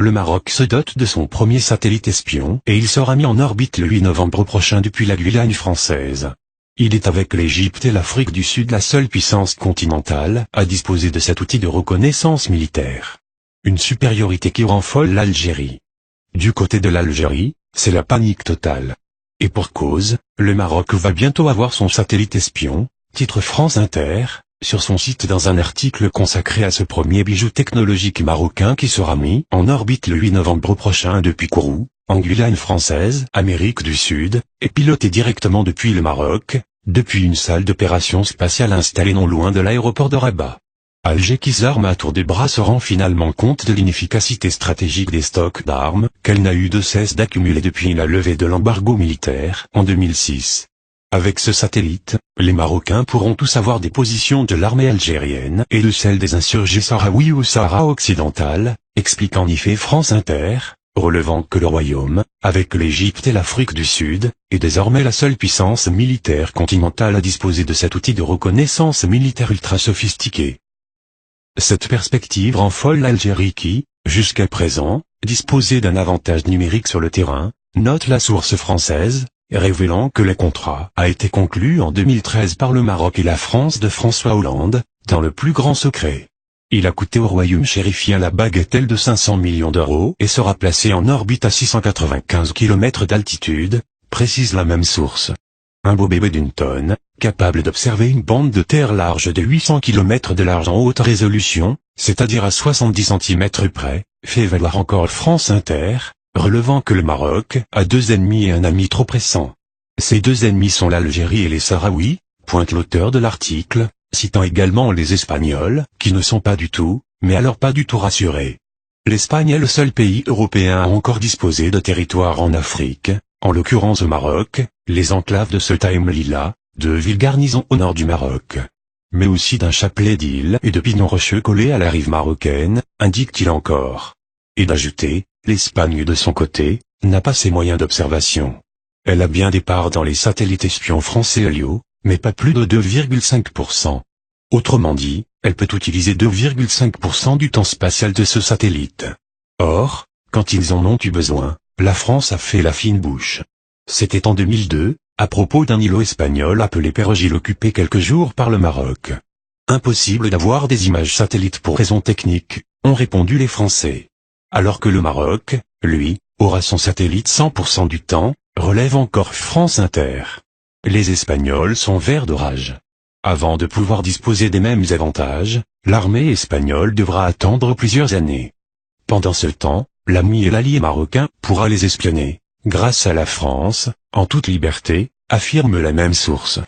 le Maroc se dote de son premier satellite espion et il sera mis en orbite le 8 novembre prochain depuis la Guyane française. Il est avec l'Égypte et l'Afrique du Sud la seule puissance continentale à disposer de cet outil de reconnaissance militaire. Une supériorité qui rend folle l'Algérie. Du côté de l'Algérie, c'est la panique totale. Et pour cause, le Maroc va bientôt avoir son satellite espion, titre France Inter, sur son site dans un article consacré à ce premier bijou technologique marocain qui sera mis en orbite le 8 novembre prochain depuis Kourou, en Guyane française, Amérique du Sud, et piloté directement depuis le Maroc, depuis une salle d'opération spatiale installée non loin de l'aéroport de Rabat. Alger qui s'arme à tour de bras se rend finalement compte de l'inefficacité stratégique des stocks d'armes qu'elle n'a eu de cesse d'accumuler depuis la levée de l'embargo militaire en 2006. Avec ce satellite, les Marocains pourront tous savoir des positions de l'armée algérienne et de celles des insurgés sahraouis au Sahara occidental, explique en effet France Inter, relevant que le Royaume, avec l'Égypte et l'Afrique du Sud, est désormais la seule puissance militaire continentale à disposer de cet outil de reconnaissance militaire ultra sophistiqué. Cette perspective rend folle l'Algérie qui, jusqu'à présent, disposait d'un avantage numérique sur le terrain, note la source française, révélant que le contrat a été conclu en 2013 par le Maroc et la France de François Hollande, dans le plus grand secret. Il a coûté au royaume chérifien la bagatelle de 500 millions d'euros et sera placé en orbite à 695 km d'altitude, précise la même source. Un beau bébé d'une tonne, capable d'observer une bande de terre large de 800 km de large en haute résolution, c'est-à-dire à 70 cm près, fait valoir encore France Inter, relevant que le Maroc a deux ennemis et un ami trop pressant. Ces deux ennemis sont l'Algérie et les Sahraouis, pointe l'auteur de l'article, citant également les Espagnols, qui ne sont pas du tout, mais alors pas du tout rassurés. L'Espagne est le seul pays européen à encore disposer de territoires en Afrique, en l'occurrence au Maroc, les enclaves de Ceuta et Melilla, deux villes garnisons au nord du Maroc. Mais aussi d'un chapelet d'îles et de pignons rocheux collés à la rive marocaine, indique-t-il encore. Et d'ajouter, l'Espagne de son côté, n'a pas ses moyens d'observation. Elle a bien des parts dans les satellites espions français Helio, mais pas plus de 2,5%. Autrement dit, elle peut utiliser 2,5% du temps spatial de ce satellite. Or, quand ils en ont eu besoin, la France a fait la fine bouche. C'était en 2002, à propos d'un îlot espagnol appelé Perejil occupé quelques jours par le Maroc. Impossible d'avoir des images satellites pour raisons techniques, ont répondu les Français. Alors que le Maroc, lui, aura son satellite 100% du temps, relève encore France Inter. Les Espagnols sont verts de rage. Avant de pouvoir disposer des mêmes avantages, l'armée espagnole devra attendre plusieurs années. Pendant ce temps, l'ami et l'allié marocain pourra les espionner, grâce à la France, en toute liberté, affirme la même source.